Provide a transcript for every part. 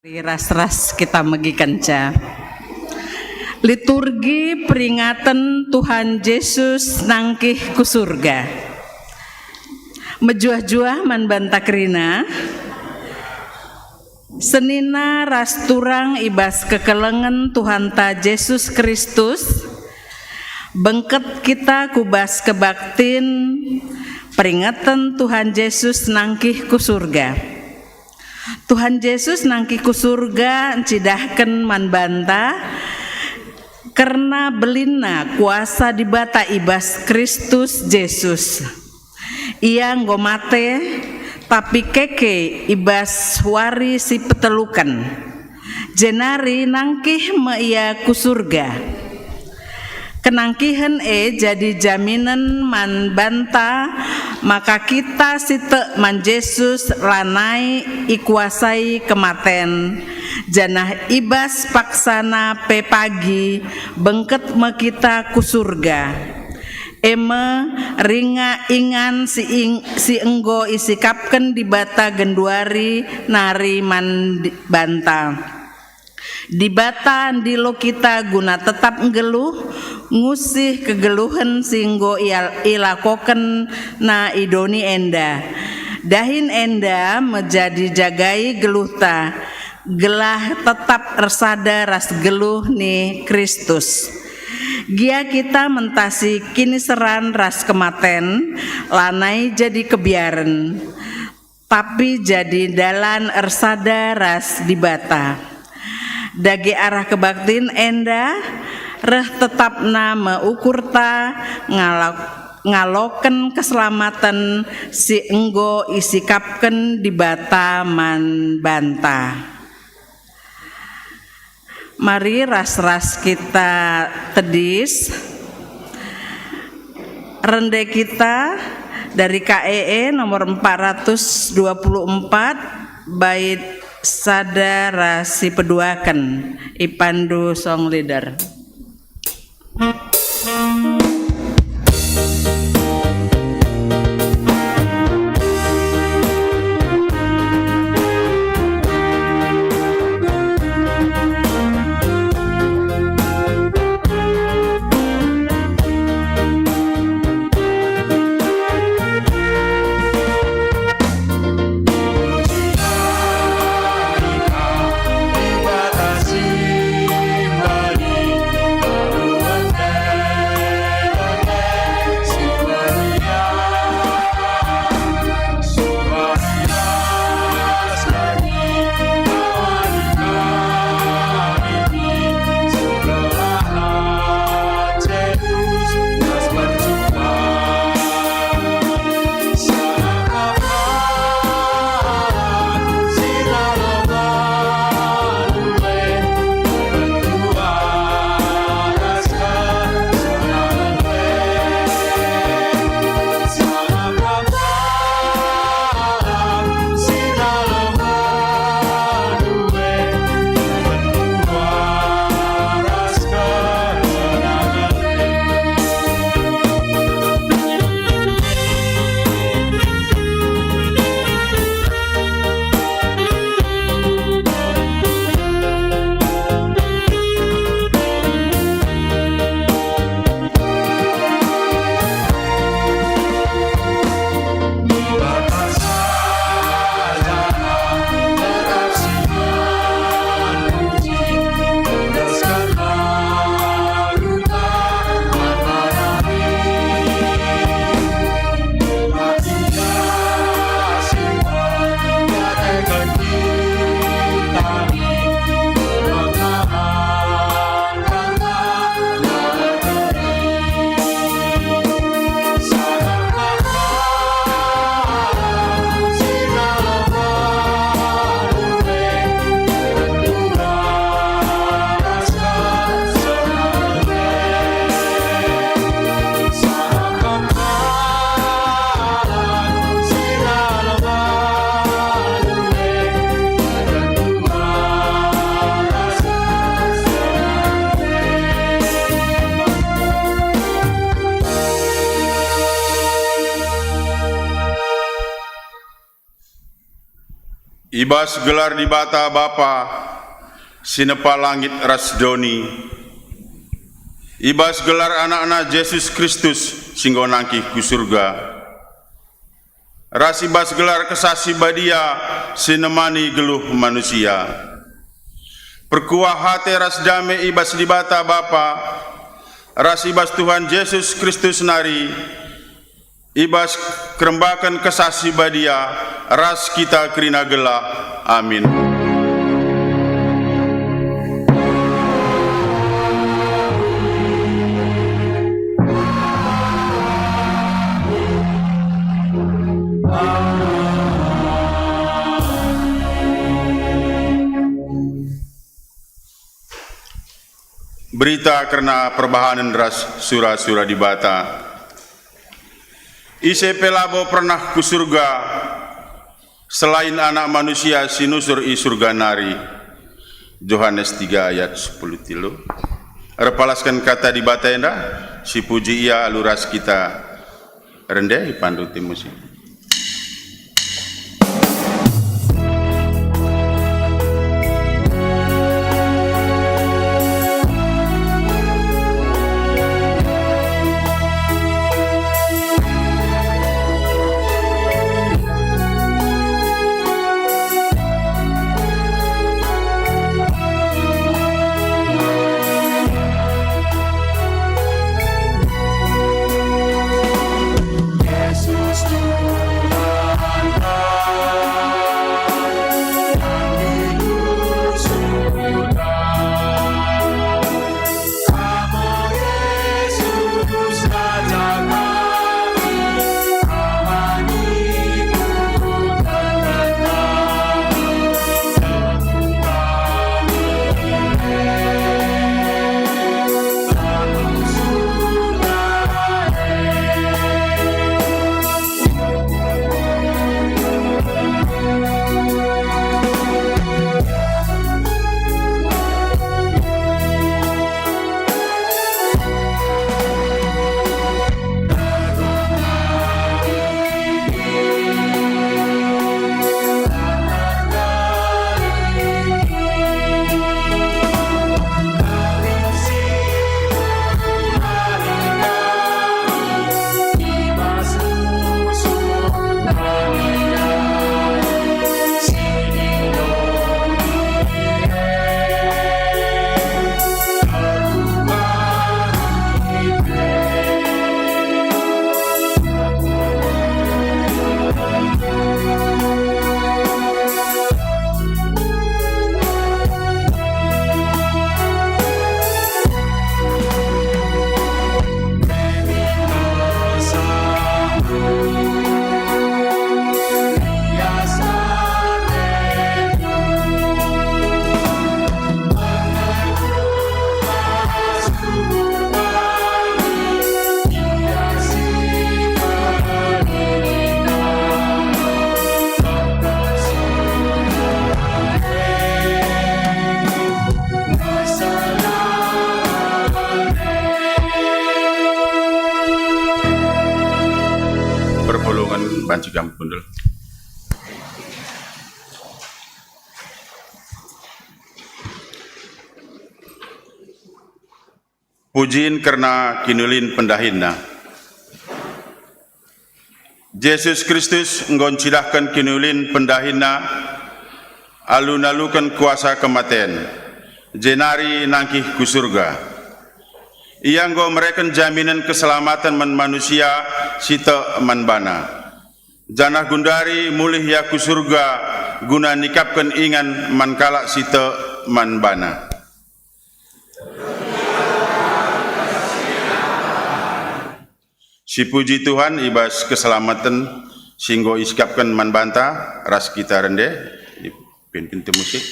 Ras-ras kita megi kanca. Liturgi peringatan Tuhan Yesus nangkih ku surga. Mejuah-juah man bantakrina. Senina ras turang ibas kekelengan Tuhan ta Yesus Kristus. Bengket kita kubas kebaktin peringatan Tuhan Yesus nangkih ku surga. Tuhan Yesus nangki ku surga cidahken man banta karena belina kuasa dibata ibas Kristus Yesus. Ia ngomate tapi keke ibas wari si petelukan. Jenari nangkih me ia ku surga. Kenangkihan jadi jaminan man banta maka kita site man Yesus lanai ikuasai kematen janah ibas paksana pe pagi bengket me kita ku surga eme ringa ingan si enggo isikapken di bata genduari nari man banta di bata ndilo kita guna tetap ngeluh ngusih kegeluhan singgo ilakoken na idoni enda dahin enda menjadi jagai geluhta gelah tetap ersada ras geluh ni Kristus gia kita mentasi kini seran ras kematen lanai jadi kebiaren tapi jadi dalan ersada ras dibata dagi arah kebaktin enda reh tetap nama ukurta ngaloken keselamatan si enggo isikapken di bata man banta. Mari ras-ras kita tedis rende kita dari KEE nomor 424 bait sadara si peduaken Ipandu song leader. Ibas gelar di bata Bapa, sinepa langit rasdoni. Ibas gelar anak-anak Yesus Kristus, singgo nangkih ku surga. Ras ibas gelar kesasi badia, sinemani geluh manusia. Perkuah hati ras damai ibas di bata Bapa, ras ibas Tuhan Yesus Kristus nari, ibas kerembakan kesasi badia, ras kita kerina gelah. Amin. Berita karena perbahanan ras surah-surah di bata. Ise pelabo pernah ku surga, selain anak manusia sinusur i surga nari. Yohanes 3 ayat 10 tilu. Repalaskan kata di bata enda, si puji ia aluras kita rendeh pandu timusi. Perpulungan banci gampundul. Pujiin karena kinulin pendahinna. Yesus Kristus nggoncidahkan kinulin pendahinna, alun-alukan kuasa kematian, jenari nangkih ku surga. Ia nggo mereka jaminan keselamatan man manusia sita man bana. Janah gundari mulih ya ku surga guna nikapkan ingan man kalak sita man bana. Si puji Tuhan ibas keselamatan singgo iskapkan man banta ras kita rendeh pimpin musik.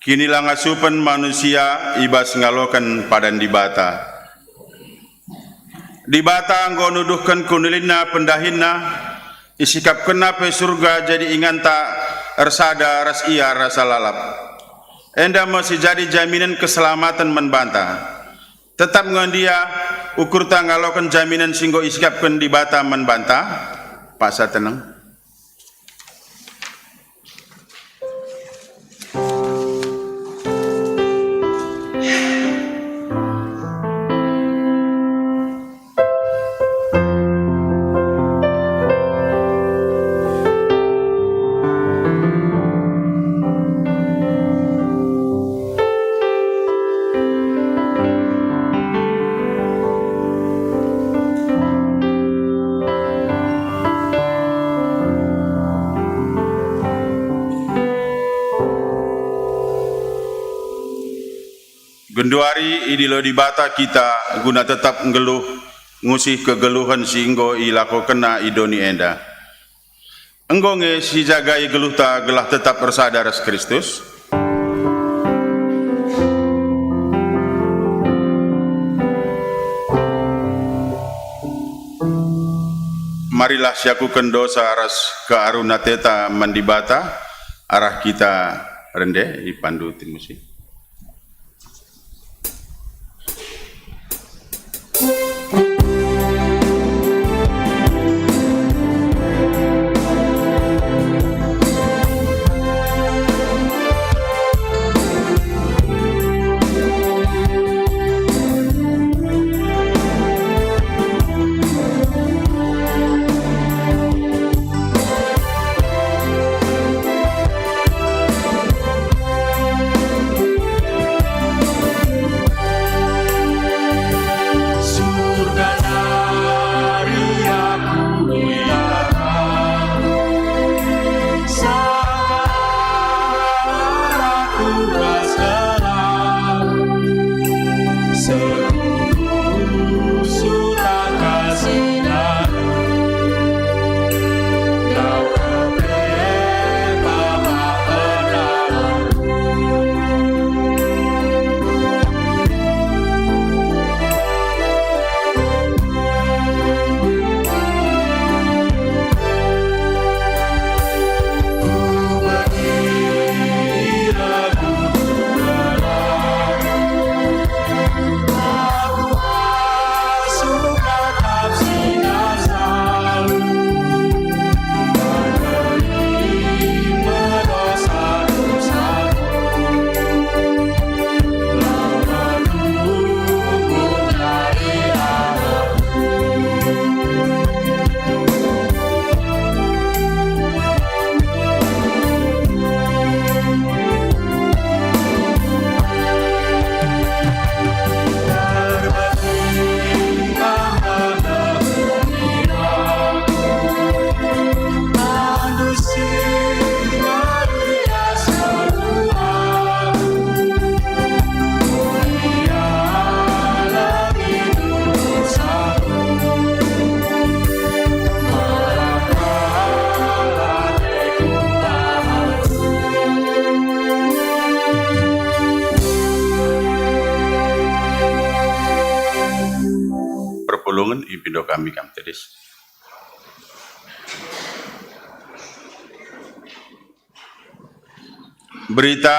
kinilah ngasupen manusia ibas ngalokan padan dibata. Dibata anggo nuduhkan kunilina pendahinna, isikap kena pe surga jadi inganta ersada ras ia rasa lalap. Enda masih jadi jaminan keselamatan membantah. Tetap ngondia ukur tanggalokan jaminan singgo isikapkan dibata membantah. Pak sa tenang. Genduari idilo dibata kita guna tetap ngeluh ngusih kegeluhan singgo ilako kena idoni enda. Enggonge si jagai geluh ta gelah tetap bersada ras Kristus. Marilah syakukan dosa ras kearuna teta mandibata arah kita rende dipandu timusi. Perpulungan ipindo kami tedis. Berita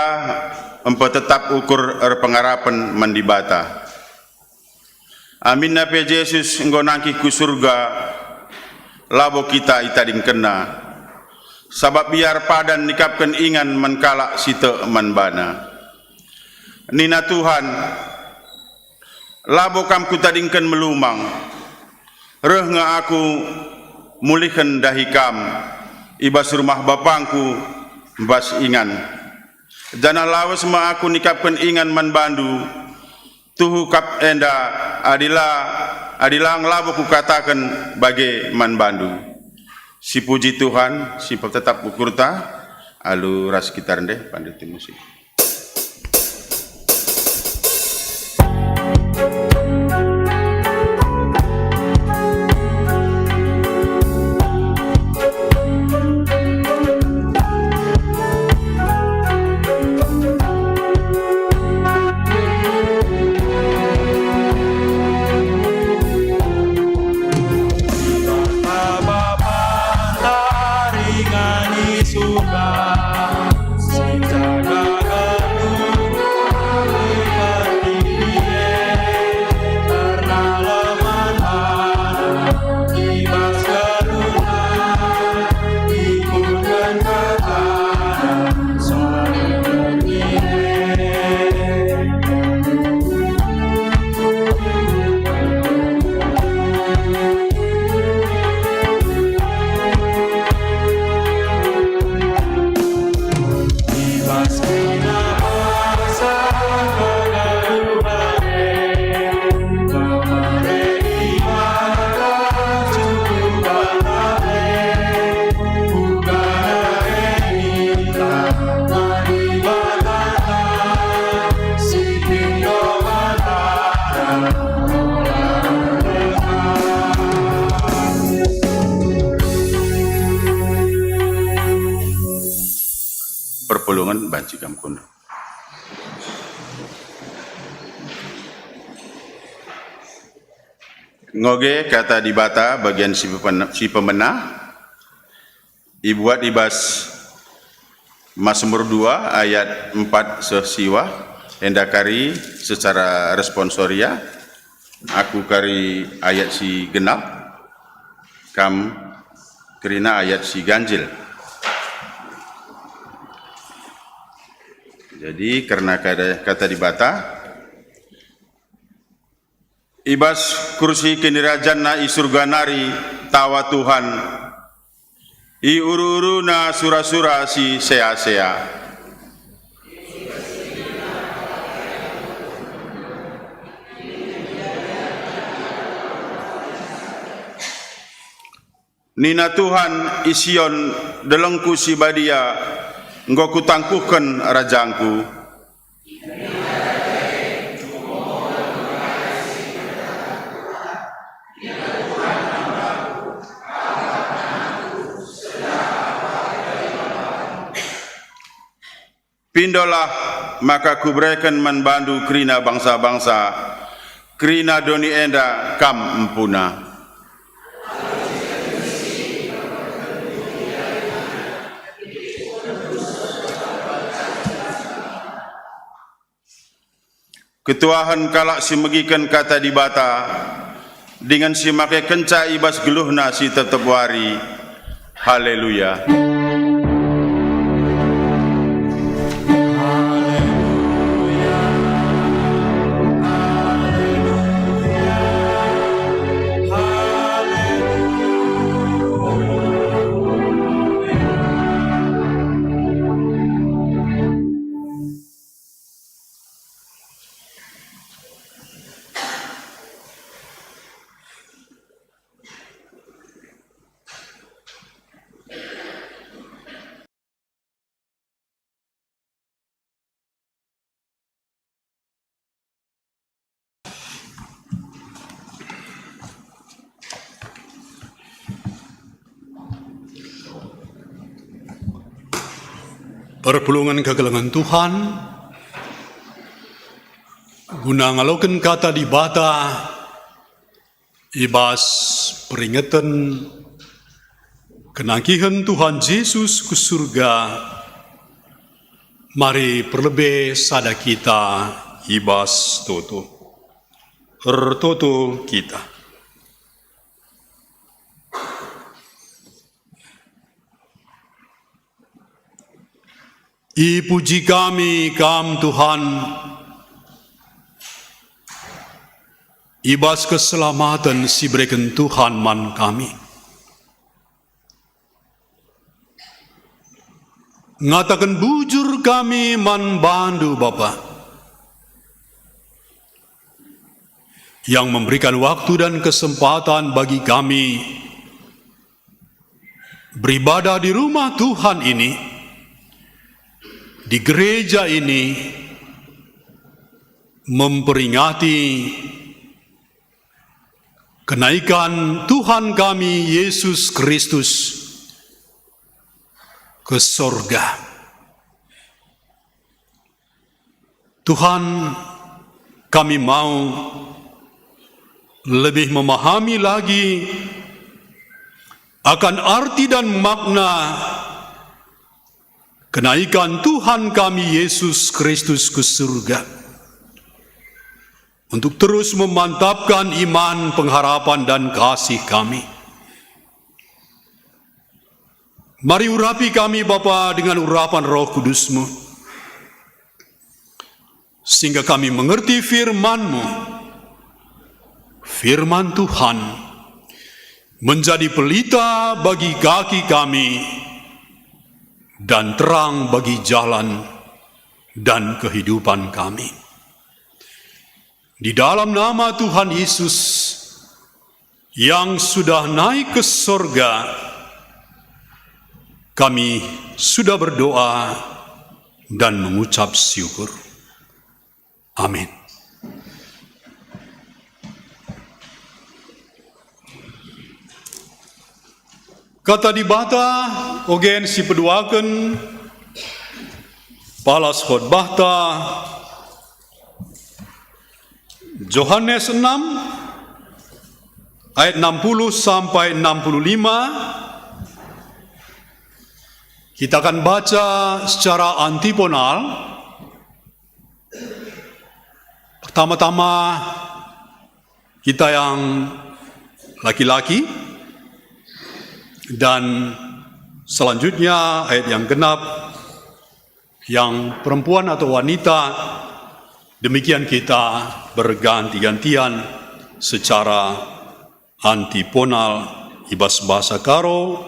empat tetap ukur pengarapan mandibata. Amin nape Yesus ngonangki ku surga labo kita itading kena. Sabab biar padan nikapkan ingan menkalak site manbana. Nina Tuhan labo kam ku tadingkan melumang. Reh nga aku mulihkan dahikam ibas rumah bapangku bas ingan. Jana lawas ma aku nikapkan ingan manbandu. Tuhu kap enda adilang labo ku katakan bagai manbandu. Si puji Tuhan, si tetap ukurta alu ras kita rende pandai musik. pulungan banci kam kono. Ngoge kata di bata bagian si pemenah ibuat ibas Mazmur 2 ayat 4 sesiwa endakari secara responsoria aku kari ayat si genap kam kerina ayat si ganjil. Jadi karena kata di bata ibas kursi kinirajan na isurga nari tawa Tuhan i uru-uru na sura-sura si sea-sea. Nina Tuhan ision delengku si badia engkau kutangkuhkan rajangku. Pindolah maka kuberikan manbandu krina bangsa-bangsa, krina doni enda kam empuna. Ketuahan kalak si megikan kata di bata, dengan si make kenca ibas geluhna si tetep wari. Haleluya. Perpulungan kegelangan Tuhan, guna ngaloken kata di bata, ibas peringatan kenangkihan Tuhan Yesus ke surga, mari perlebih sada kita ibas toto, ertoto kita. Puji kami kam Tuhan, ibas keselamatan si berikan Tuhan man kami. Ngatakan bujur kami man bandu Bapa, yang memberikan waktu dan kesempatan bagi kami beribadah di rumah Tuhan ini, di gereja ini, memperingati kenaikan Tuhan kami Yesus Kristus ke sorga. Tuhan, kami mau lebih memahami lagi akan arti dan makna kenaikan Tuhan kami Yesus Kristus ke surga, untuk terus memantapkan iman, pengharapan, dan kasih kami. Mari urapi kami Bapa dengan urapan Roh Kudus-Mu, sehingga kami mengerti firman-Mu, firman Tuhan, menjadi pelita bagi kaki kami, dan terang bagi jalan dan kehidupan kami. Di dalam nama Tuhan Yesus yang sudah naik ke sorga, kami sudah berdoa dan mengucap syukur. Amin. Kata di bata, ogen si peduaken, Palas khotbah ta Yohanes 6 ayat 60 sampai 65. Kita akan baca secara antiponal. Pertama-tama kita yang laki-laki, dan selanjutnya ayat yang genap yang perempuan atau wanita. Demikian kita berganti-gantian secara antiponal ibas bahasa karo.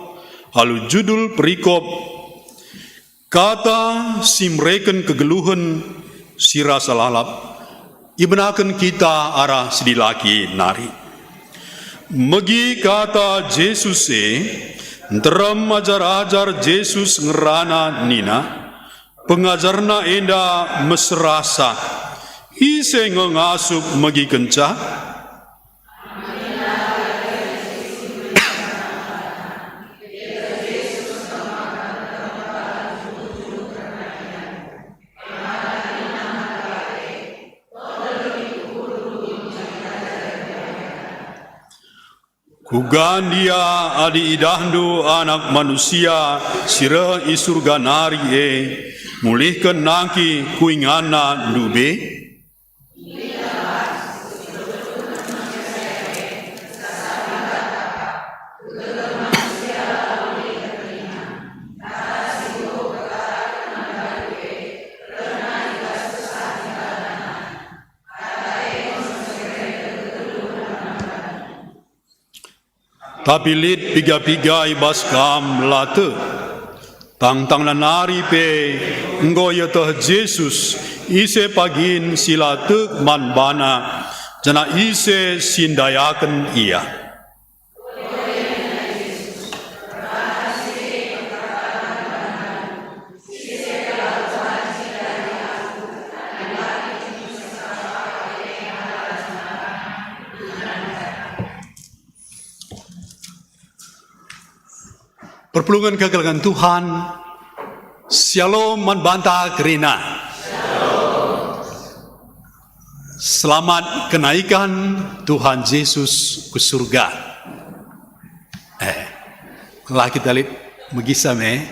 Lalu judul perikop kata simreken kegeluhan sira salalap ibenaken kita arah sedilaki nari. Megi kata Yesus terem ajar-ajar Yesus ngerana nina pengajarna enda mesrasa ise ngasup megi kencah Kugandia adi idahdu anak manusia sira isurga nari mulihkan nangki kuingana dube. Tapi lid piga-piga ibas kam late tang nanari pe ngoyo toh Yesus ise pagin silate man bana jana ise sindayaken ia. Perpelungan kegelagan Tuhan, Shalom manbanta kerina. Selamat kenaikan Tuhan Yesus ke surga. Lah kita lihat megisame.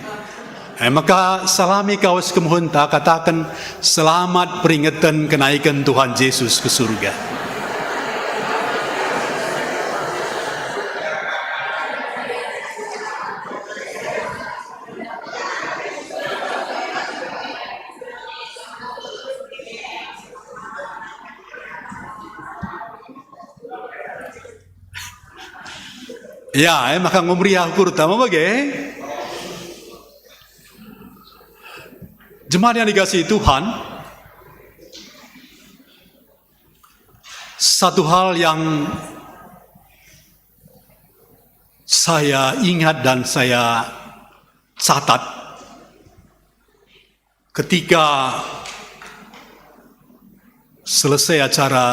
Maka salami kawas kemuhun tak katakan selamat peringatan kenaikan Tuhan Yesus ke surga. Ya, maka ngumri aku utama bagai jemaat yang dikasihi Tuhan. Satu hal yang saya ingat dan saya catat ketika selesai acara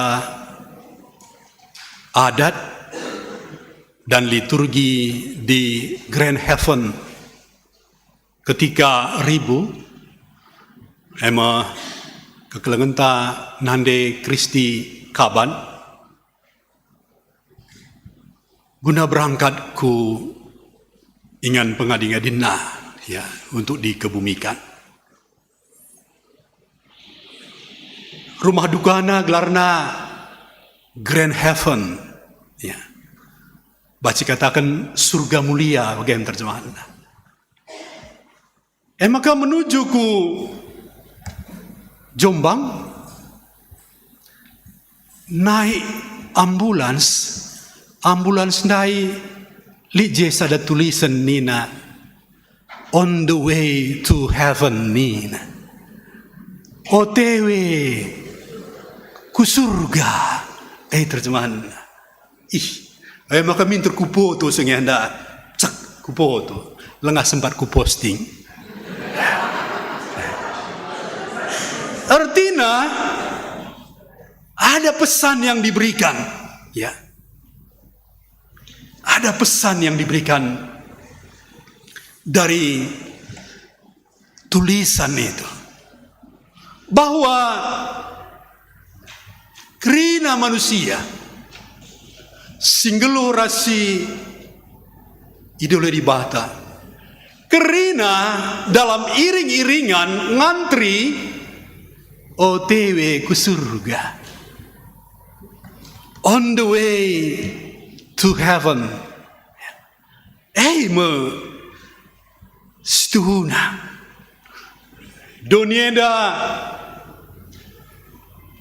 adat dan liturgi di Grand Heaven ketika ribu kekelengenta nande Kristi kaban guna berangkat ku ingan pengadingadina ya untuk dikebumikan. Rumah dukana gelarna Grand Heaven ya. Baca katakan surga mulia bagaimana terjemahan. Maka menuju ku Jombang naik ambulans naik lije ada tulisan nina on the way to heaven nina OTW ku surga terjemahan maka minta kupo tu sengi anda cek kupo tu lengah sempat ku posting. Artinya ada pesan yang diberikan, ya. Ada pesan yang diberikan dari tulisan itu. bahwa kerina manusia singgelu rasi idola di bata kerina dalam iring-iringan ngantri OTW ke surga, on the way to heaven. Me stuna Donieda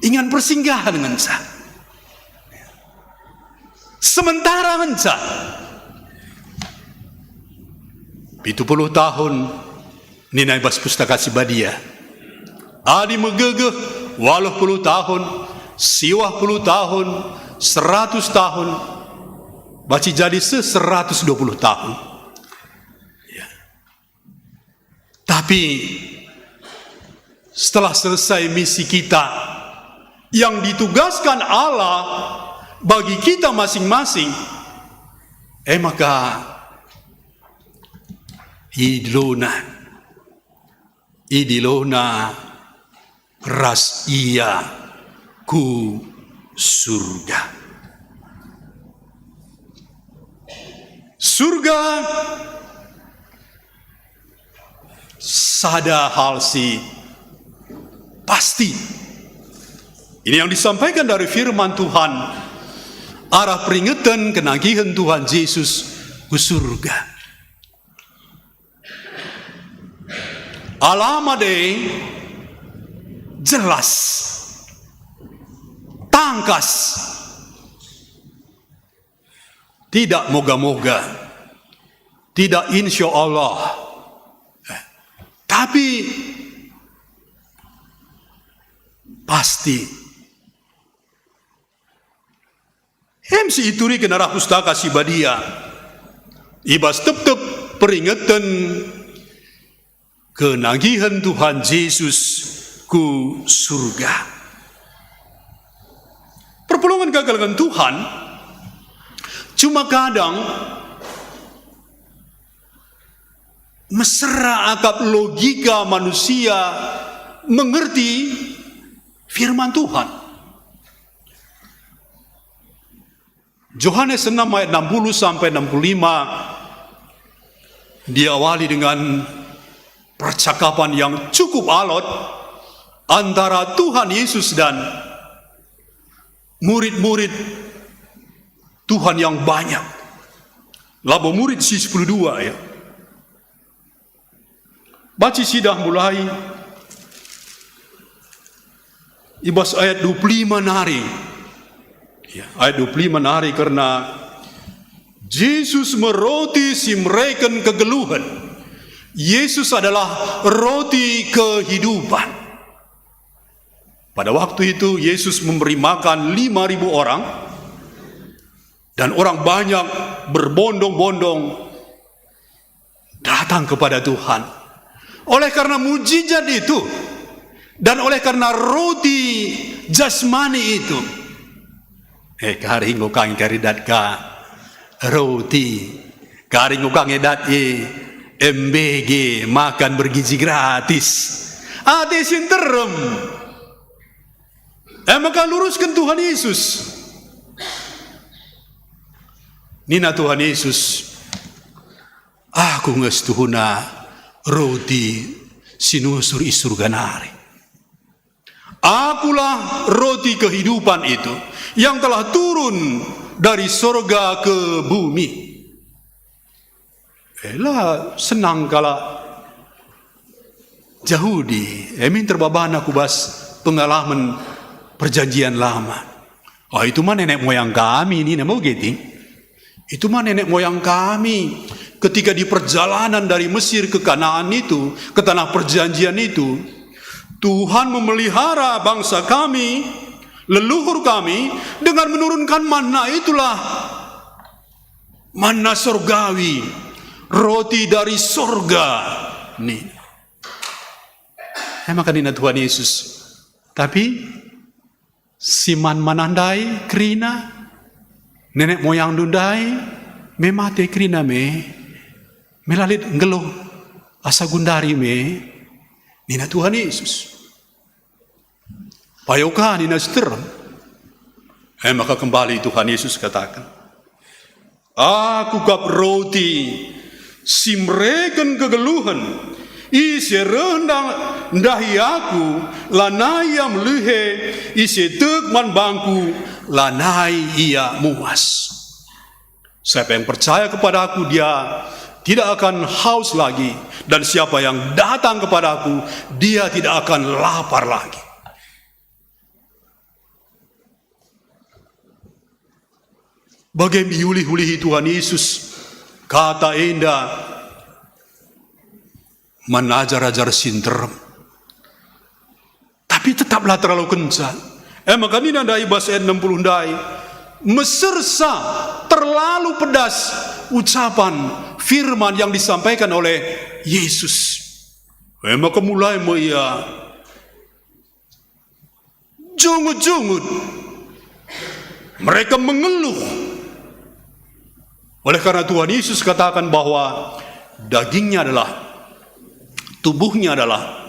ingin bersinggah dengan sa. Sementara menca 70 tahun ninai bas pustaka si badia. Adi megegeh 80 tahun, 70 tahun, 100 tahun, baci jadi 120 tahun. Ya. Tapi setelah selesai misi kita yang ditugaskan Allah bagi kita masing-masing, maka idilona ras ia ku surga. Surga sada hal si pasti. Ini yang disampaikan dari firman Tuhan, arah peringatan kenagihan Tuhan Yesus ke surga. Alamat jelas, tangkas, tidak moga-moga, tidak insya Allah, tapi pasti. MC ituri kenarah pustaka si badia, ibas tep peringatan kenagihan Tuhan Yesus ku surga. Perpulungan gagal dengan Tuhan, cuma kadang mesra akap logika manusia mengerti firman Tuhan. Yohanes 6 ayat 60 sampai 65 diawali dengan percakapan yang cukup alot antara Tuhan Yesus dan murid-murid Tuhan yang banyak. Labo murid si 12 ya. Baca sidah mulai ibas ayat 25 nari. Ya, ayat 25 nari karena Yesus meroti si mereka kegeluhan. Yesus adalah roti kehidupan. Pada waktu itu Yesus memberi makan 5.000 orang. Dan orang banyak berbondong-bondong datang kepada Tuhan. Oleh karena mujizat itu. Dan oleh karena roti jasmani itu. Karing ukang karidat ka roti. Karing ukang edat MBG makan bergizi gratis. Ate sinterem. Maka luruskan Tuhan Yesus. Nina Tuhan Yesus. Aku ngestuhuna roti sinusur isurga nari. Akulah roti kehidupan itu yang telah turun dari sorga ke bumi. Senang kala Yahudi emin terbabana kubas pengalaman perjanjian lama. Itu mah nenek moyang kami ini mau getting. Itu mah nenek moyang kami ketika di perjalanan dari Mesir ke Kanaan itu, ke tanah perjanjian itu, Tuhan memelihara bangsa kami, leluhur kami dengan menurunkan manna. Itulah manna surgawi, roti dari surga. Nih, makan ini Tuhan Yesus. Tapi siman manandai krina, nenek moyang dundai, memate krina melalit ngeluh asa gundari nina Tuhan Yesus. Payokan inasteram. Maka kembali Tuhan Yesus katakan, aku kap roti simreken kegeluhan isi rendang dahi aku lanai yang lehe isi tekman bangku lanai ia muas. Siapa yang percaya kepada aku, dia tidak akan haus lagi, dan siapa yang datang kepada aku, dia tidak akan lapar lagi. Bagai miuli-ulihi Tuhan Yesus, kata Enda menajar-ajar sinterem, tapi tetaplah terlalu kencang. Maka ini nandai bahasa ayat 60 ndai, mesersa terlalu pedas ucapan firman yang disampaikan oleh Yesus. Maka mulai ia jungut-jungut, mereka mengeluh. Oleh karena Tuhan Yesus katakan bahwa dagingnya adalah, tubuhnya adalah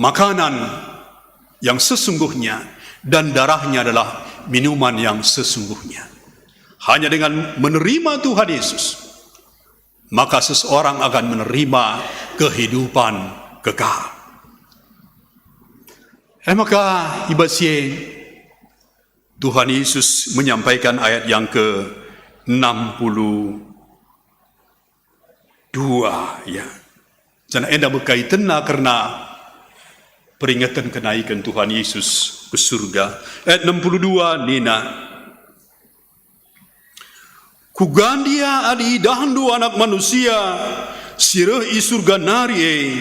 makanan yang sesungguhnya, dan darahnya adalah minuman yang sesungguhnya. Hanya dengan menerima Tuhan Yesus, maka seseorang akan menerima kehidupan kekal. Maka ibasie Tuhan Yesus menyampaikan ayat yang ke-62 ya. Jangan enda berkaitan karena peringatan kenaikan Tuhan Yesus ke surga. Ayat 62 nina, kugandia adi dahandu anak manusia sireh i surga nari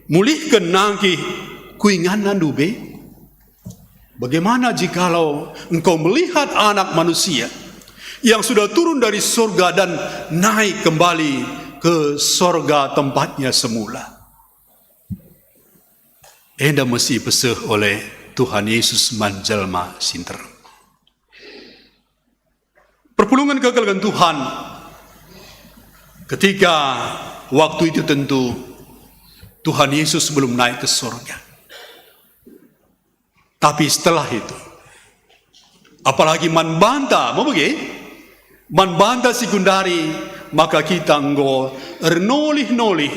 mulihkan nangki kuinganan dube. Bagaimana jikalau engkau melihat anak manusia yang sudah turun dari surga dan naik kembali ke surga tempatnya semula? Enda mesti peseh oleh Tuhan Yesus manjelma sinter. Perpulungan kekalahan Tuhan ketika waktu itu tentu Tuhan Yesus belum naik ke surga. Tapi setelah itu, apalagi manbanta, mau bagi? Manbanta sekundari, maka kita enggo nolih-nolih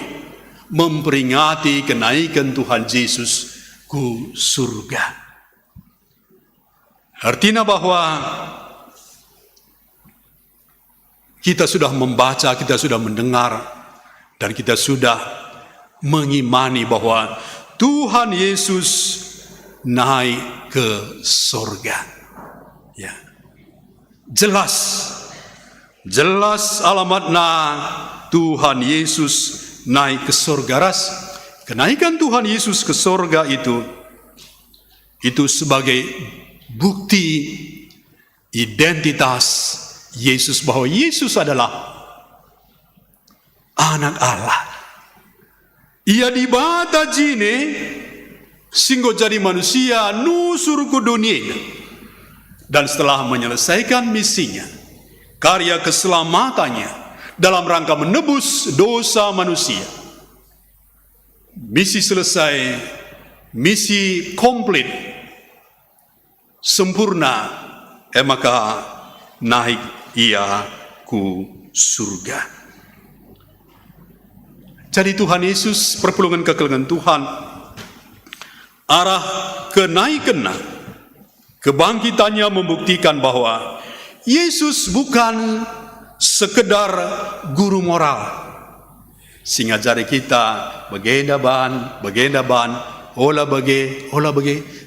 memperingati kenaikan Tuhan Yesus ke surga. Artinya bahwa kita sudah membaca, kita sudah mendengar, dan kita sudah mengimani bahwa Tuhan Yesus naik ke surga. Ya. Jelas alamatnya Tuhan Yesus naik ke surga. Ras, kenaikan Tuhan Yesus ke surga itu sebagai bukti identitas Yesus, bahwa Yesus adalah anak Allah. Ia dibata jine singgo jadi manusia nusur ke dunia, dan setelah menyelesaikan misinya, karya keselamatannya dalam rangka menebus dosa manusia, misi selesai, misi komplit, sempurna, maka naik ia ku surga. Jadi Tuhan Yesus, perpulungan kekalahan Tuhan, arah kenaikan, kebangkitannya membuktikan bahwa Yesus bukan sekedar guru moral, sehingga jari kita bagendaban, olah bage,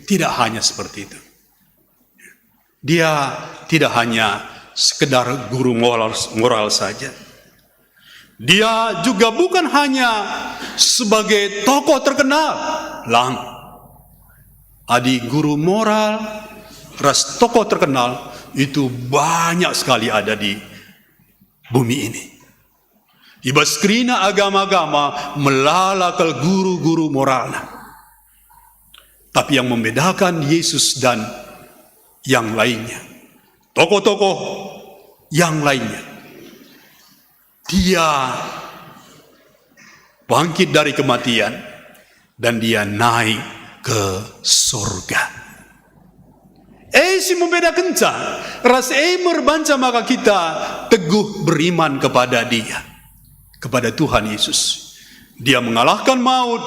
tidak hanya seperti itu. Dia tidak hanya sekedar guru moral saja. Dia juga bukan hanya sebagai tokoh terkenal, adi guru moral, ras tokoh terkenal itu banyak sekali ada di bumi ini. Ibaskrina agama-agama melalakal guru-guru moralnya. Tapi yang membedakan Yesus dan yang lainnya, tokoh-tokoh yang lainnya, dia bangkit dari kematian dan dia naik ke surga. Si membeda kenca, ras merbanca maka kita teguh beriman kepada Dia, kepada Tuhan Yesus. Dia mengalahkan maut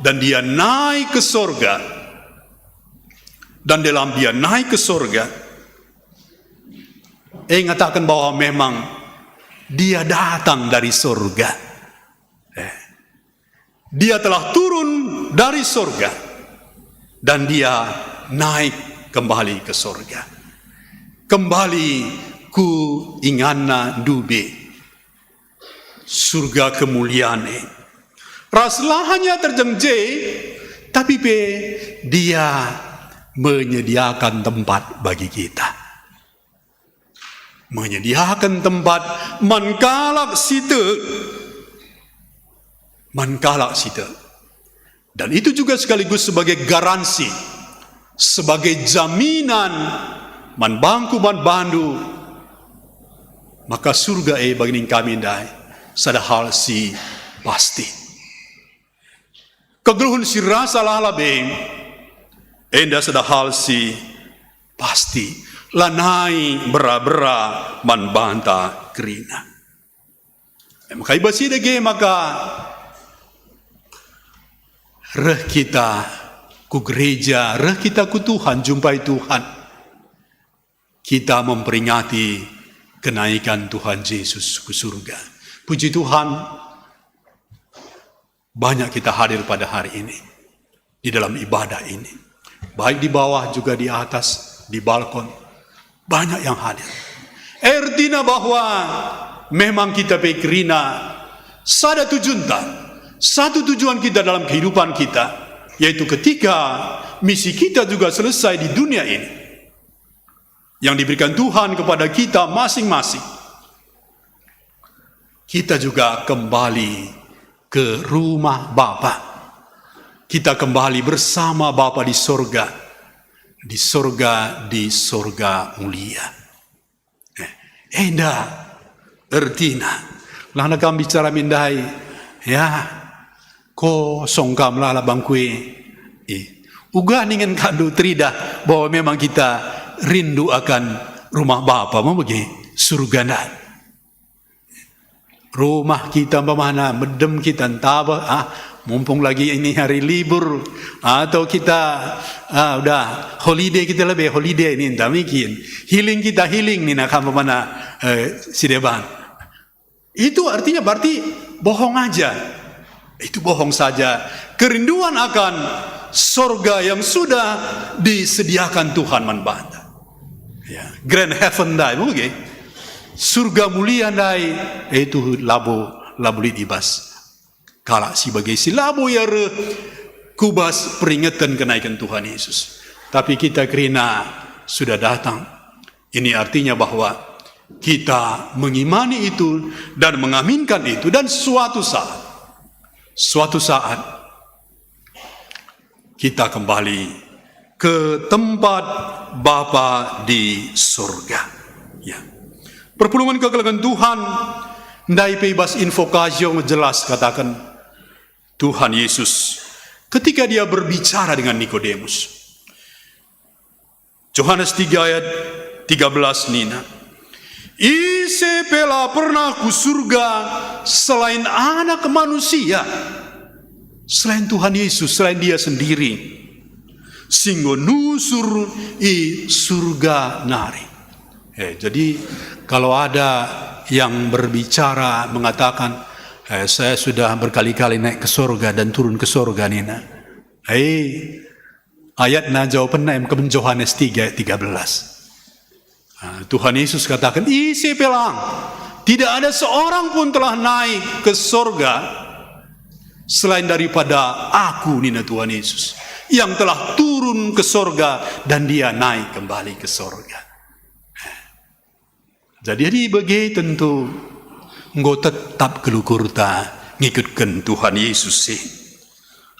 dan Dia naik ke sorga. Dan dalam Dia naik ke sorga, mengatakan bahwa memang Dia datang dari sorga. Dia telah turun dari sorga dan Dia naik kembali ke sorga. Kembali ku ingana dube surga kemuliaan. Raslah hanya terjengje, tapi Dia menyediakan tempat bagi kita. Menyediakan tempat mankalak situ. Mankalak situ. Dan itu juga sekaligus sebagai garansi, sebagai jaminan man bangku man bandu, maka surga bagi kami dai sada hal si pasti. Kegeluhun si rasa lah beng enda sada hal si pasti lanai bera-bera man banta kerina. Maka ibasi dege maka reh kita ku gereja, reh kita ku Tuhan, jumpai Tuhan. Kita memperingati kenaikan Tuhan Yesus ke surga. Puji Tuhan, banyak kita hadir pada hari ini, di dalam ibadah ini. Baik di bawah juga di atas, di balkon. Banyak yang hadir. Artinya bahwa memang kita pikirina, sada satu tujuan kita dalam kehidupan kita, yaitu ketika misi kita juga selesai di dunia ini, yang diberikan Tuhan kepada kita masing-masing, kita juga kembali ke rumah Bapa. Kita kembali bersama Bapa di sorga, di sorga mulia. Enda ertina, lana kami bicara mindai, ya. Ko songkam lala bangkui. Uga ningen kandu trida bahwa memang kita rindu akan rumah Bapa, mau bagi surga dah. Rumah kita bagaimana, medem kita entah mumpung lagi ini hari libur atau kita udah holiday, kita lebih holiday ini entah mungkin healing kita healing nih nak bagaimana si deban. Itu artinya berarti bohong aja. Itu bohong saja. Kerinduan akan sorga yang sudah disediakan Tuhan manbanta. Ya, grand heaven dai, mungkin surga mulia dai itu labu libas. Kala sebagai si labu ya kubas peringatan kenaikan Tuhan Yesus. Tapi kita kerana sudah datang. Ini artinya bahwa kita mengimani itu dan mengaminkan itu, dan suatu saat kita kembali ke tempat Bapa di surga. Ya. Perpulungan kekelagan Tuhan, ndai bebas invokasio jelas katakan Tuhan Yesus ketika dia berbicara dengan Nikodemus. Yohanes 3 ayat 13 nina. Ise pela pernah ku surga selain anak manusia, selain Tuhan Yesus, selain Dia sendiri. Singgo nusur i surga nari. Jadi kalau ada yang berbicara mengatakan saya sudah berkali-kali naik ke surga dan turun ke surga nina. Ayatnya jawabannya ke Yohanes 3 ayat 13. Tuhan Yesus katakan, isi pelang, tidak ada seorang pun telah naik ke sorga selain daripada aku, nina Tuhan Yesus, yang telah turun ke sorga dan Dia naik kembali ke sorga. Jadi bagi tentu engkau tetap kelukurta ngikutkan Tuhan Yesus sih.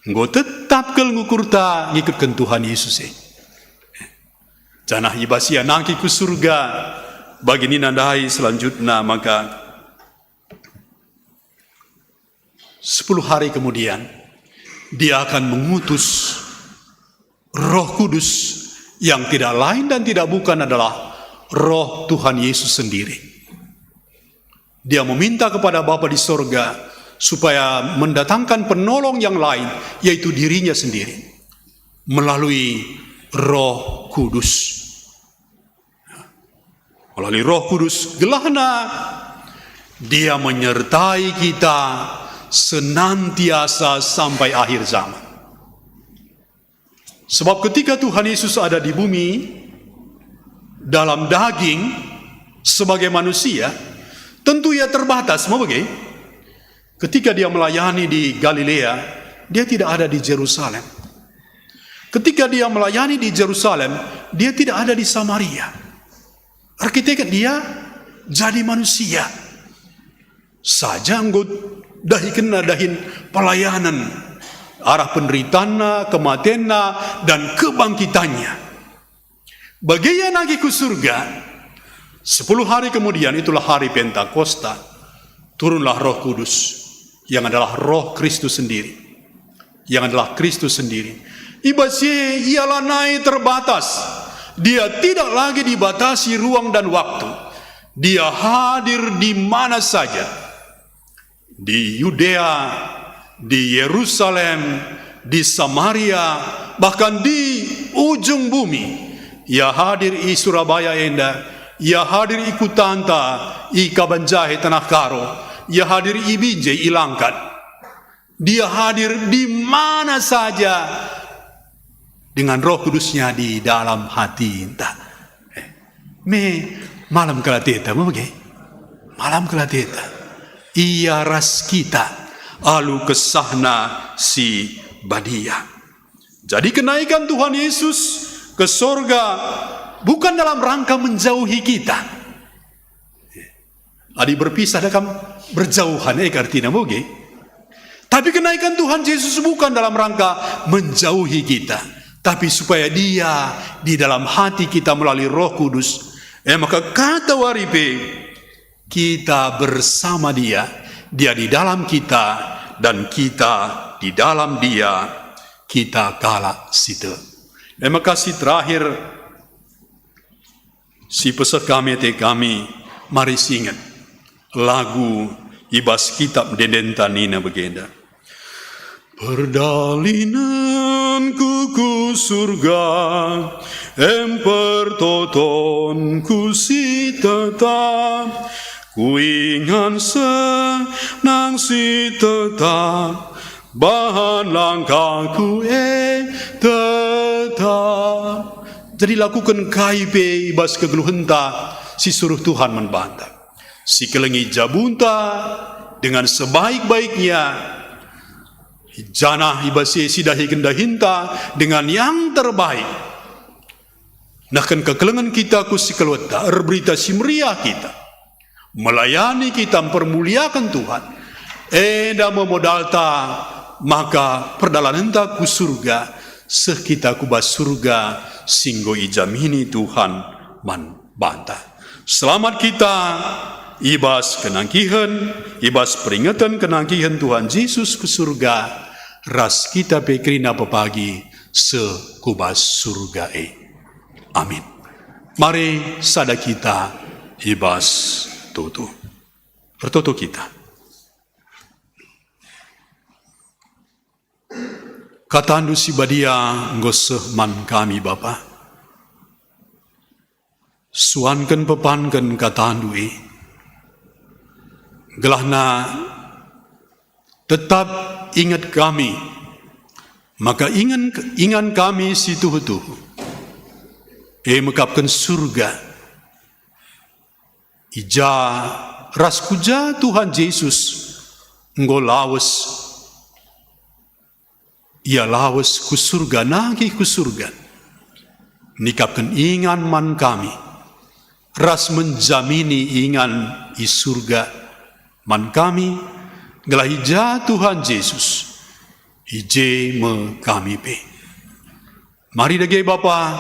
Engkau tetap kelukurta ngikutkan Tuhan Yesus sih. Janah ibasia nangki ku surga bagi ninandai selanjutnya, maka 10 hari kemudian Dia akan mengutus Roh Kudus yang tidak lain dan tidak bukan adalah Roh Tuhan Yesus sendiri. Dia meminta kepada Bapa di sorga supaya mendatangkan penolong yang lain, yaitu dirinya sendiri, melalui Roh Kudus. Melalui Roh Kudus gelahna Dia menyertai kita senantiasa sampai akhir zaman. Sebab ketika Tuhan Yesus ada di bumi dalam daging sebagai manusia, tentu ia terbatas, mau bagaimana? Ketika dia melayani di Galilea, dia tidak ada di Yerusalem. Ketika dia melayani di Yerusalem, dia tidak ada di Samaria. Artinya dia jadi manusia saja, anggot dahin pelayanan arah penderitana, kematianna, dan kebangkitannya. Bagian lagi ke surga, 10 hari kemudian, itulah hari Pentakosta, turunlah Roh Kudus, yang adalah Roh Kristus sendiri. Yang adalah Kristus sendiri. Ibadah ialah naik terbatas. Dia tidak lagi dibatasi ruang dan waktu. Dia hadir di mana saja. Di Yudea, di Yerusalem, di Samaria, bahkan di ujung bumi. Ia hadir di Surabaya enda, ia hadir di Kutanta, i Kabanjahe Tanah Karo, ia hadir di Binjai, i Langkat. Dia hadir di mana saja dengan Roh Kudusnya di dalam hati entah. Malam kelateta, malam kelateta. Ia ras kita. Alu kesahna si badia. Jadi kenaikan Tuhan Yesus ke sorga bukan dalam rangka menjauhi kita. Adi berpisah dengan berjauhan, artinya moge. Tapi kenaikan Tuhan Yesus bukan dalam rangka menjauhi kita, tapi supaya Dia di dalam hati kita melalui Roh Kudus. Maka kata waripe, kita bersama Dia, Dia di dalam kita, dan kita di dalam Dia, kita kala situ. Maka si terakhir, si peserta kami, mari singat lagu ibas kitab Dedentanina begenda. Perdalinanku ku surga, empertoton ku si tetap, ku ingat senang si tetap, bahan langkahku tetap. Jadi lakukan KIP ibas kegeluhenta, si suruh Tuhan membantah. Si kelengi jabunta dengan sebaik-baiknya, janah ibasi sidahi kendahinta dengan yang terbaik. Nahkan kekelengan kita kusi keluarga, berita si meriah kita, melayani kita, mempermuliakan Tuhan. Eda memodalta, maka perdalanan ku surga, sekita kubas surga, singgo ijamini Tuhan man bantah. Selamat kita, ibas kenangkihan, ibas peringatan kenangkihan Tuhan Yesus ke surga, ras kita pekrina pepagi, sekubas surga Amin. Mari sada kita, ibas tutu. Bertutu kita. Katandu si badia ngoseh man kami Bapa. Suankan pepankan katandui. Gelahna tetap ingat kami. Maka ingan kami si tuhu-tuhu. Mekapkan surga. Ija raskuja Tuhan Yesus ngolawas. Ia lawas ku surga, nagi ku surga. Nikapkan ingan man kami. Ras menjamini ingan i surga man kami. Gelah ija Tuhan Yesus. Ije me kami pe. Mari dage Bapa.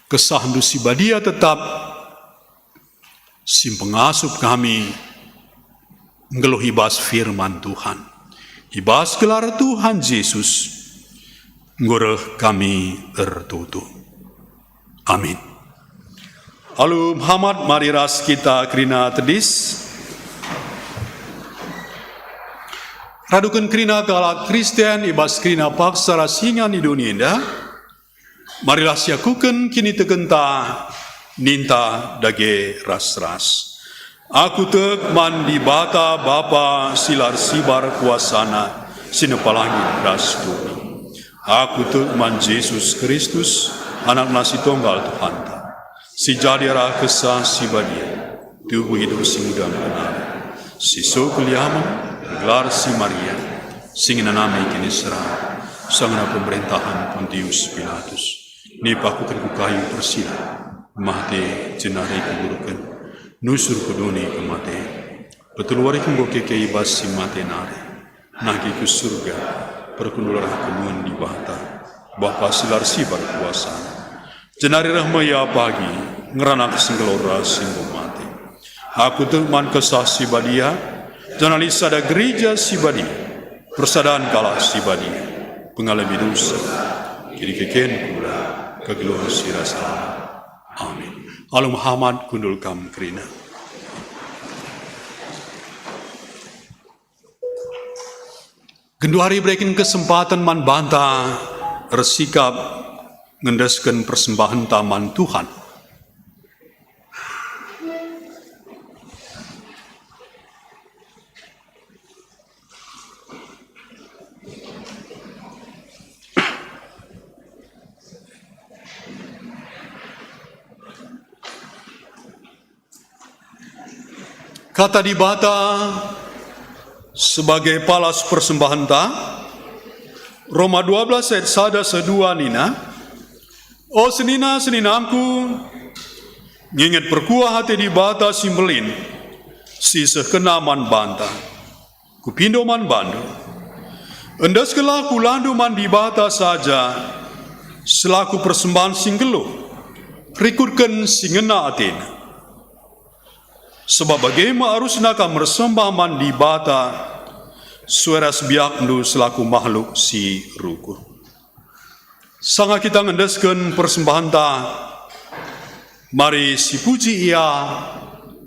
Kesahandu si badia tetap sim pengasup kami ngeluh ibas firman Tuhan. Ibas gelar Tuhan Yesus ngoreh kami tertutup. Amin. Alu Muhammad mari ras kita kerina tedis. Radukan kerina kala Kristen ibas kerina paksa rasingan di dunia indah. Marilah siakukan kini tegenta ninta dage ras-ras. Aku tek mandi bata bapa silar sibar kuasana sinepalangi ras bumi. Aku tek man Yesus Kristus anak nasi tunggal Tuhan ta. Si jadiara kesah si badia tubuh hidup si muda benar. Si so keliaman gelar si Maria singina nama ikini serah sangana pemerintahan Pontius Pilatus. Ni pakukan ku kayu persila mahte jenari keburukan nusur kuduni kemate betul warikum go keke ibas si mate nare nagi ku surga perkundular kemun di bahta bapa silar sibar kuasa jenari rahmaya pagi ngeranak singgelora singgo mate aku teman kesah si badia janali sada gereja si badia persadaan kala si badia pengalami dosa kiri keken kula kegeluhan sirasa. Amin. Alu Muhammad kundul kam kerina. Gendu hari berikan kesempatan man banta resikap ngendeskan persembahan taman Tuhan. Kata di bata sebagai palas persembahan ta Roma 12 ayat sada sedua nina o senina seninangku nginget perkuah hati di bata simbelin si sekenaman banta kupindo man bandu endas kelah kulandu man di bata saja selaku persembahan singgelo rikutkan singena atina. Sebab bagaimana harusnya kamu bersembah mandi bata suara sebiak nu selaku makhluk si ruku. Sanga kita ngendeskan persembahan ta, mari si puji ia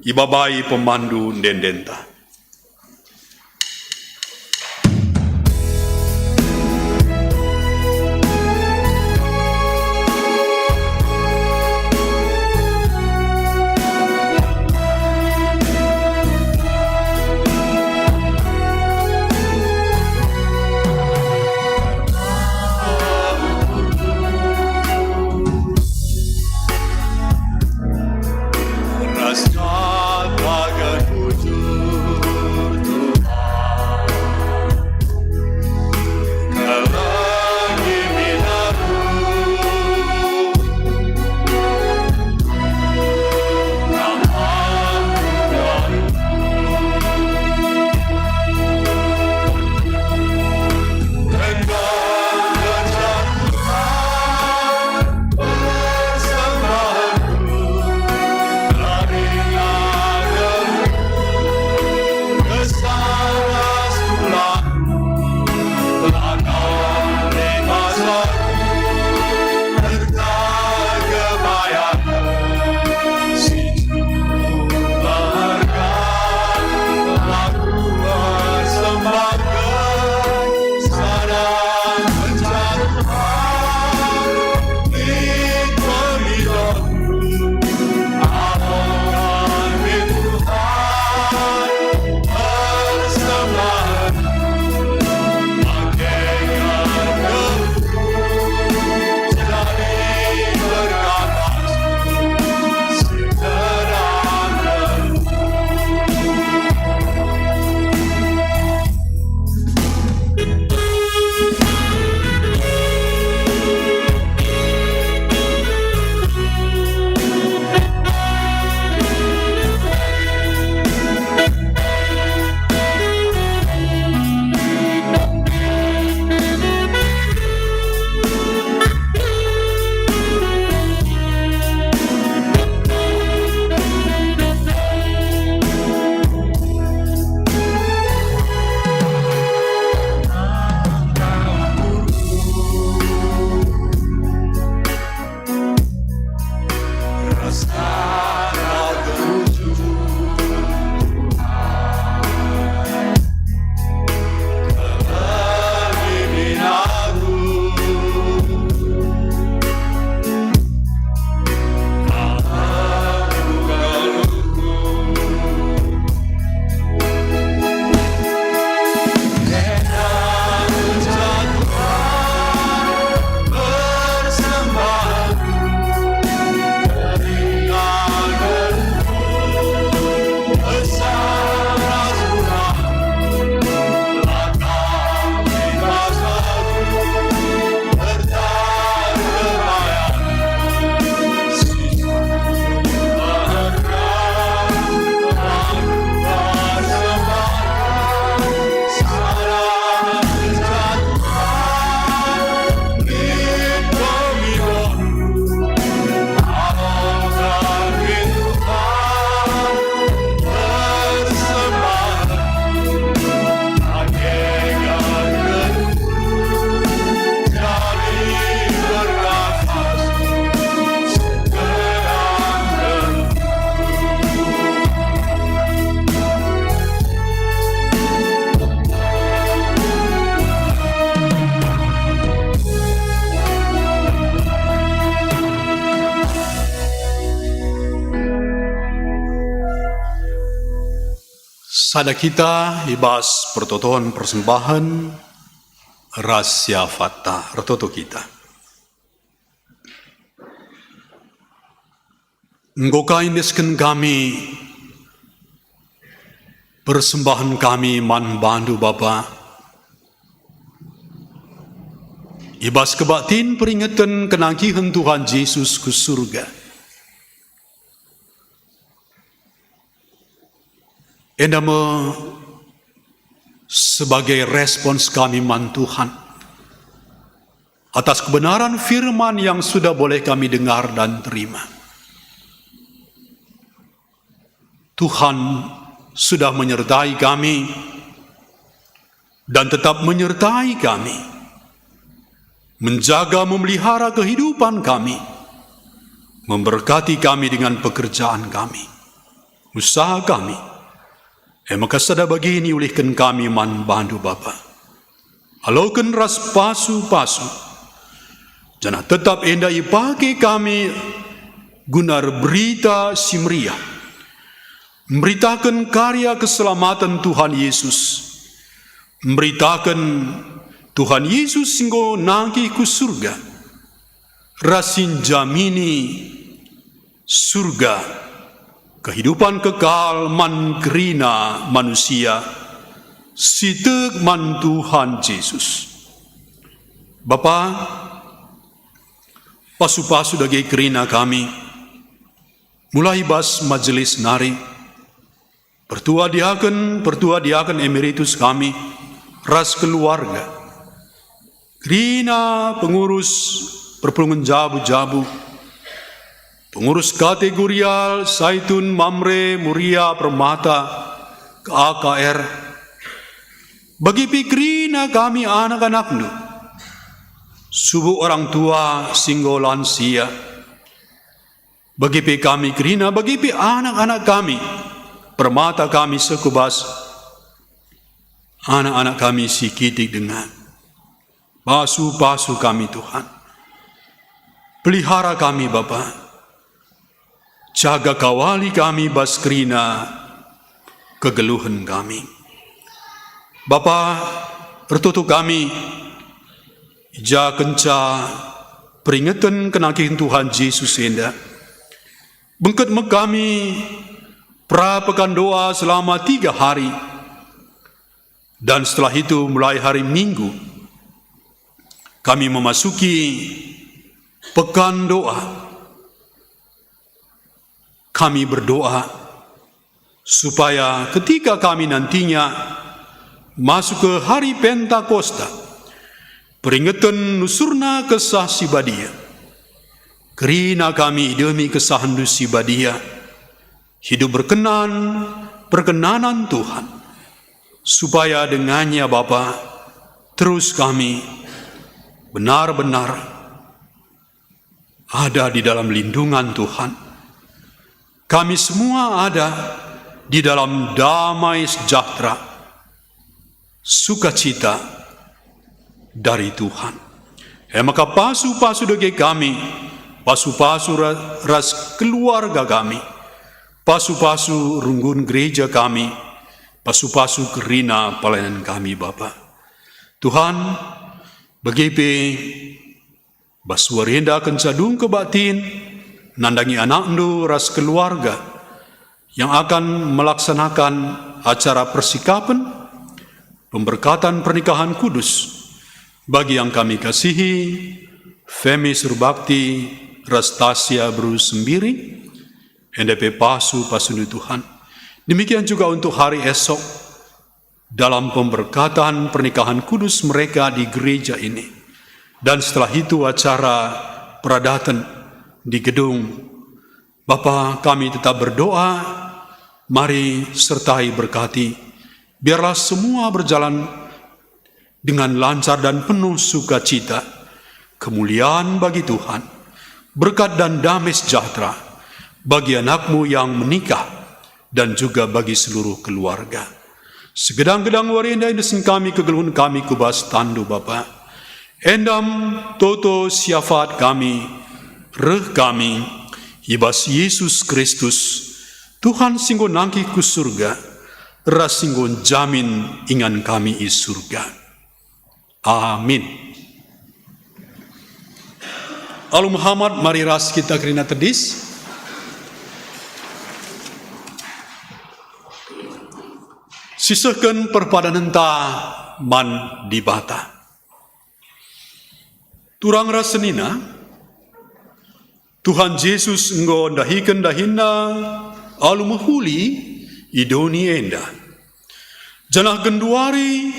ibabai pemandu dendenta. Rasgat bagat puju Sada kita ibas pertotohan persembahan rahasia fata retoto kita. Engkau indeskan kami persembahan kami man bandu Bapa. Ibas kebatin peringatan kenagihan Tuhan Yesus ke surga. Endama sebagai respons kami man Tuhan atas kebenaran firman yang sudah boleh kami dengar dan terima. Tuhan sudah menyertai kami dan tetap menyertai kami, menjaga memelihara kehidupan kami, memberkati kami dengan pekerjaan kami, usaha kami. Maka sada begini ulihkan kami man bandu Bapa. Alaukan ras pasu-pasu, jangan tetap enda ipake kami gunar berita simria, memberitakan karya keselamatan Tuhan Yesus, memberitakan Tuhan Yesus singgo nangki ku surga, rasin jamini surga, kehidupan kekal man gerina manusia, sitek man Tuhan Yesus. Bapa, pasu-pasu dagi gerina kami, mulai bas majelis nari, pertua diaken emeritus kami, ras keluarga, gerina pengurus perpulungan jabu-jabu, pengurus kategorial Saitun, Mamre, Muria, Permata, KAKR, bagi pikrina kami anak-anaknu, subuh orang tua singgo lansia, bagi pi kami krina, bagi pi anak-anak kami, Permata kami sekubas, anak-anak kami sikitik dengan pasu-pasu kami Tuhan, pelihara kami Bapa, jaga kawali kami baskrina kegeluhan kami. Bapa, bertutup kami, ija kenca peringatan kenakihan Tuhan Yesus enda. Bengket kami prapekan doa selama 3 hari. Dan setelah itu mulai hari Minggu, kami memasuki pekan doa. Kami berdoa supaya ketika kami nantinya masuk ke hari Pentakosta, peringatan nusurna kesah sibadia, kerina kami demi kesahan sibadia, hidup perkenanan Tuhan, supaya dengannya Bapa, terus kami benar-benar ada di dalam lindungan Tuhan. Kami semua ada di dalam damai sejahtera, sukacita dari Tuhan. Maka pasu-pasu dege kami, pasu-pasu ras keluarga kami, pasu-pasu runggun gereja kami, pasu-pasu kerina pelayanan kami Bapa. Tuhan, begitu baswarenda kencadung kebatin, nandangi anak-andu ras keluarga yang akan melaksanakan acara persikapan pemberkatan pernikahan kudus bagi yang kami kasihi Femi Surbakti Rastasia Bruce Sembiri NDP Pasu Tuhan. Demikian juga untuk hari esok dalam pemberkatan pernikahan kudus mereka di gereja ini, dan setelah itu acara peradatan di gedung. Bapa, kami tetap berdoa, mari sertai berkati, biarlah semua berjalan dengan lancar dan penuh sukacita, kemuliaan bagi Tuhan, berkat dan damai sejahtera bagi anakmu yang menikah dan juga bagi seluruh keluarga. Segedang-gedang warinda indesen kami kegeluhan kami kubas tandu Bapa, endam toto siafat kami, reh kami, ibas Yesus Kristus, Tuhan singgo nangki ku surga, rasinggon jamin ingan kami i surga. Amin. Alu Muhammad, mari ras kita kerina tedis. Sisakan perpadanan ta man di bata. Turang rasenina, Tuhan Yesus enggo dahikan dahina alu mahuli idoni enda. Janah genduari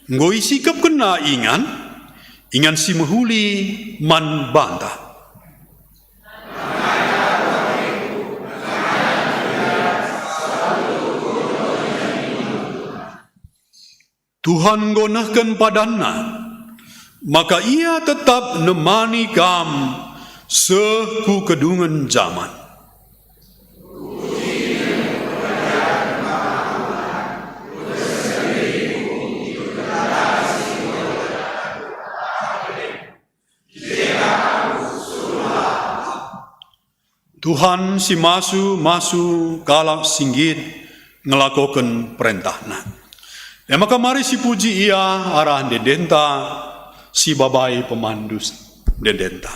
enggo isikap kena ingan si mahuli man banta. Tuhan gonahkan padana, maka ia tetap nemani kam seku kedungan zaman. Tuhan si masu kalak singgit ngelakokan perintahna. Ya maka mari si puji ia arah dedenta si babai pemandus dedenta.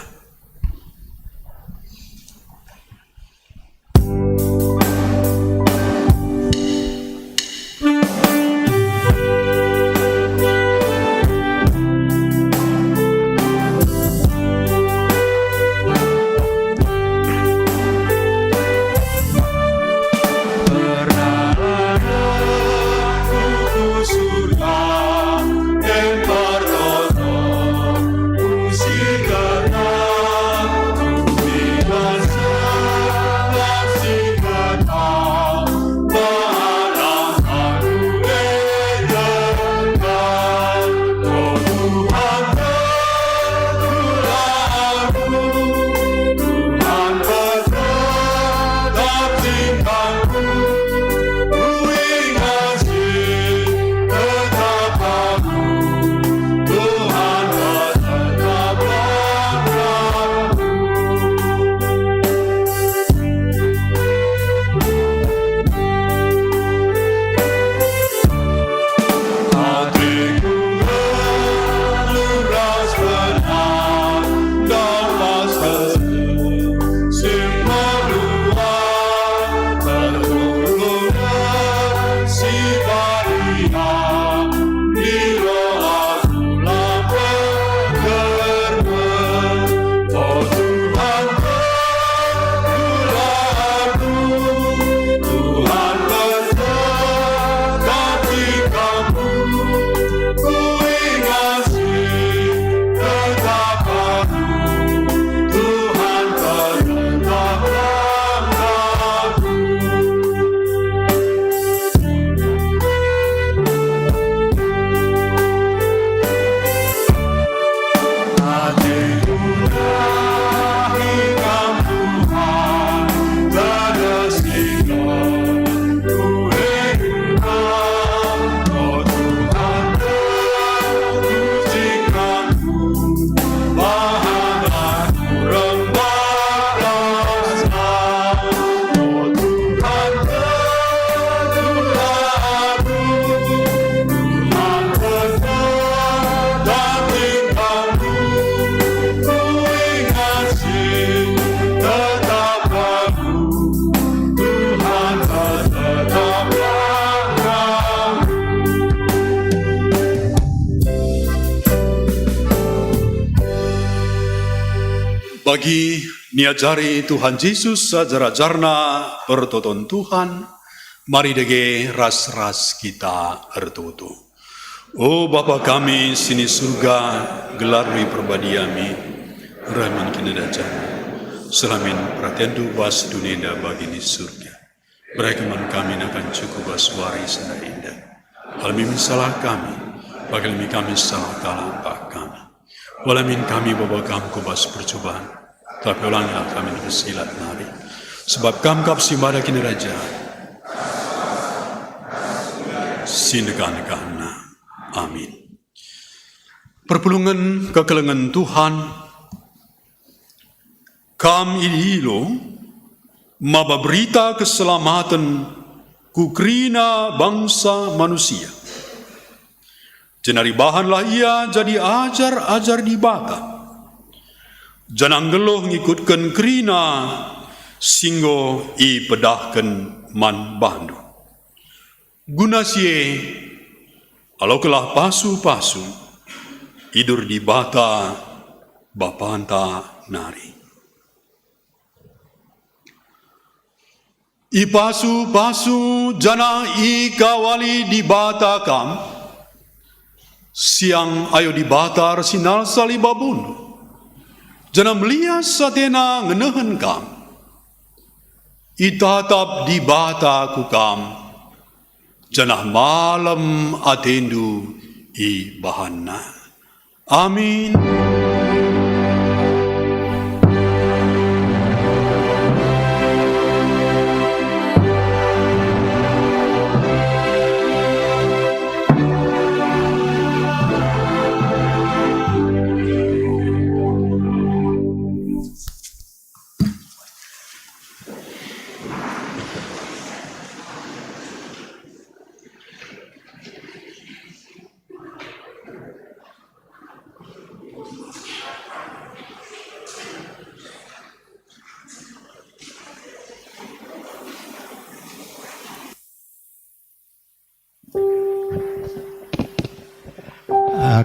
Bagi niajari Tuhan Yesus sajar-ajarna pertoton Tuhan, mari dege ras-ras kita ertutu. O Bapa kami sini surga, gelarui perbadiami, ramin kini dajan, selamin pratendu bas dunia bagi ni surga. Berakiman kami akan cukup bas waris na indah. Almin salah kami, bagelmi kami salah kalah pak kami. Walamin kami bawa kam kubas percobaan, tapi ulanglah kami bersilat nari. Sebab kam kap simada kini raja, sindekan-nekan. Amin. Perpulungan kekelengan Tuhan, kam ililo, maba berita keselamatan kukrina bangsa manusia. Jenari bahanlah ia jadi ajar-ajar di bata. Janang geluh ngikutkan krina, singgo i pedahkan man bandu. Guna sie, alau kelah pasu-pasu, idur di bata, bapanta nari. I pasu-pasu jana i kawali di bata kam, siang ayo di bata sinal salibabundu. Jana melias satena ngenehen kam, i tatap di bata ku kam, jana malam atendu i bahana. Amin.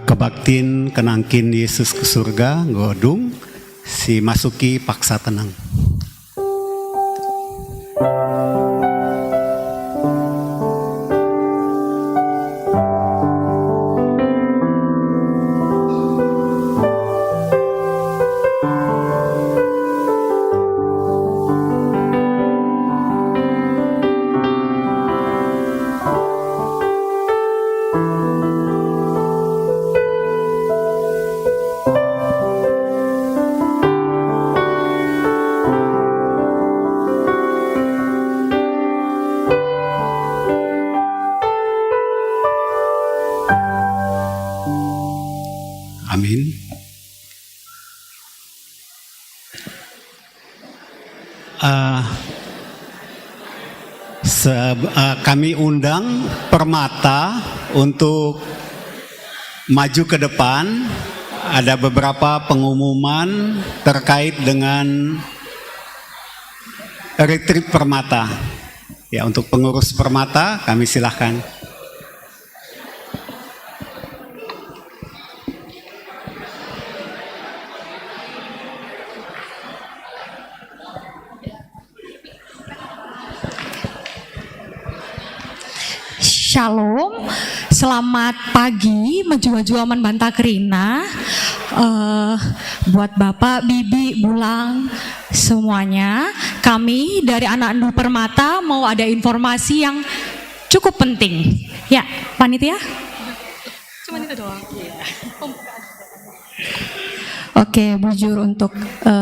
Kebaktin kenangkin Yesus ke surga godung si masuki paksa tenang. Amin. Kami undang Permata untuk maju ke depan. Ada beberapa pengumuman terkait dengan retreat Permata. Ya, untuk pengurus Permata kami silahkan. Shalom, selamat pagi Menjua-jua Banta Kerina, buat Bapak, Bibi, Bulang, semuanya. Kami dari Anak Anu Permata mau ada informasi yang cukup penting. Ya, panitia? Cuma itu doang. Oke, bujur untuk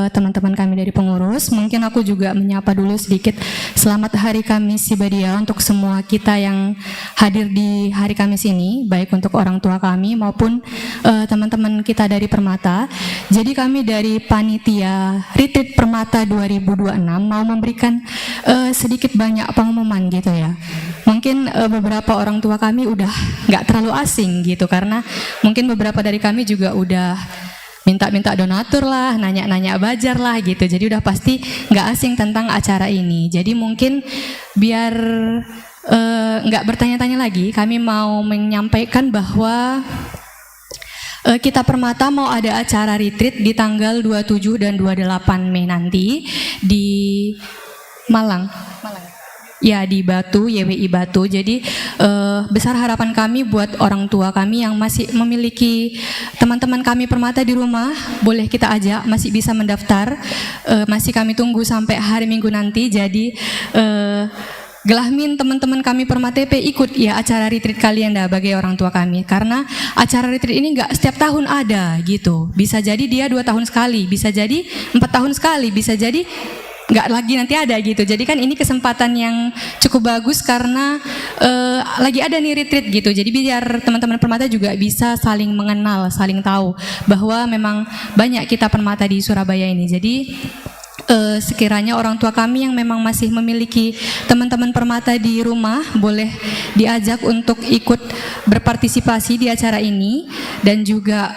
teman-teman kami dari pengurus. Mungkin aku juga menyapa dulu sedikit. Selamat Hari Kamis Sibadia untuk semua kita yang hadir di Hari Kamis ini, baik untuk orang tua kami maupun teman-teman kita dari Permata. Jadi kami dari Panitia Retreat Permata 2026 mau memberikan sedikit banyak pengumuman gitu ya. Mungkin beberapa orang tua kami udah nggak terlalu asing gitu, karena mungkin beberapa dari kami juga udah minta-minta donatur lah, nanya-nanya bajar lah gitu. Jadi udah pasti nggak asing tentang acara ini. Jadi mungkin biar nggak bertanya-tanya lagi, kami mau menyampaikan bahwa kita Permata mau ada acara retreat di tanggal 27 dan 28 Mei nanti di Malang. Ya, di Batu, YWI Batu. Jadi besar harapan kami buat orang tua kami yang masih memiliki teman-teman kami Permata di rumah, boleh kita ajak, masih bisa mendaftar. Masih kami tunggu sampai hari Minggu nanti. Jadi gelahmin teman-teman kami Permata TP ikut ya acara retreat kalian dah bagi orang tua kami. Karena acara retreat ini nggak setiap tahun ada gitu. Bisa jadi dia 2 tahun sekali, bisa jadi 4 tahun sekali, bisa jadi nggak lagi nanti ada gitu. Jadi kan ini kesempatan yang cukup bagus karena lagi ada nih retreat gitu. Jadi biar teman-teman Permata juga bisa saling mengenal, saling tahu bahwa memang banyak kita Permata di Surabaya ini. Jadi sekiranya orang tua kami yang memang masih memiliki teman-teman permata di rumah boleh diajak untuk ikut berpartisipasi di acara ini, dan juga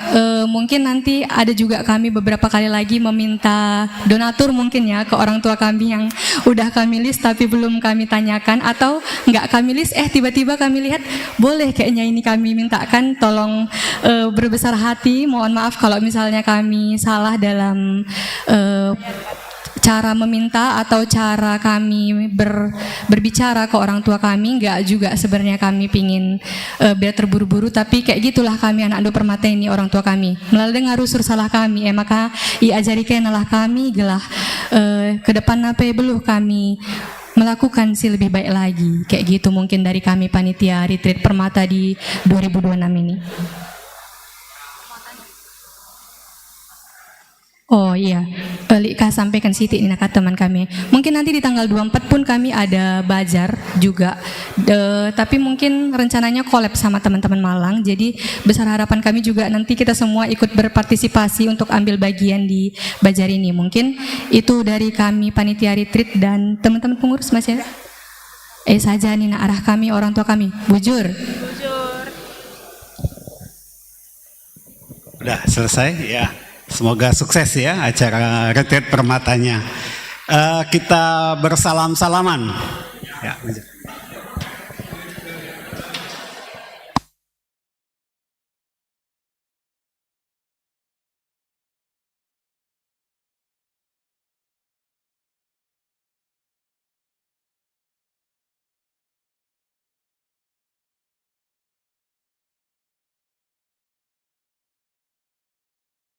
mungkin nanti ada juga kami beberapa kali lagi meminta donatur mungkin ya ke orang tua kami yang udah kami list tapi belum kami tanyakan, atau nggak kami list tiba-tiba kami lihat boleh kayaknya ini kami mintakan, tolong berbesar hati, mohon maaf kalau misalnya kami salah dalam cara meminta atau cara kami berbicara ke orang tua kami. Enggak juga sebenarnya kami pingin biar terburu-buru, tapi kayak gitulah kami anak ando permata ini orang tua kami melalui ngarusur salah kami maka ajari kenalah kami gelah ke depan apa beluh kami melakukan si lebih baik lagi, kayak gitu mungkin dari kami panitia retreat permata di 2026 ini. Oh iya, Lika sampaikan Siti ini kata teman kami. Mungkin nanti di tanggal 24 pun kami ada bazar juga, tapi mungkin rencananya collab sama teman-teman Malang. Jadi besar harapan kami juga nanti kita semua ikut berpartisipasi untuk ambil bagian di bazar ini. Mungkin itu dari kami panitia retreat dan teman-teman pengurus Mas ya. Saja nih arah kami orang tua kami. Bujur. Udah selesai ya. Semoga sukses ya acara retreat permatanya. Kita bersalam-salaman. Ya.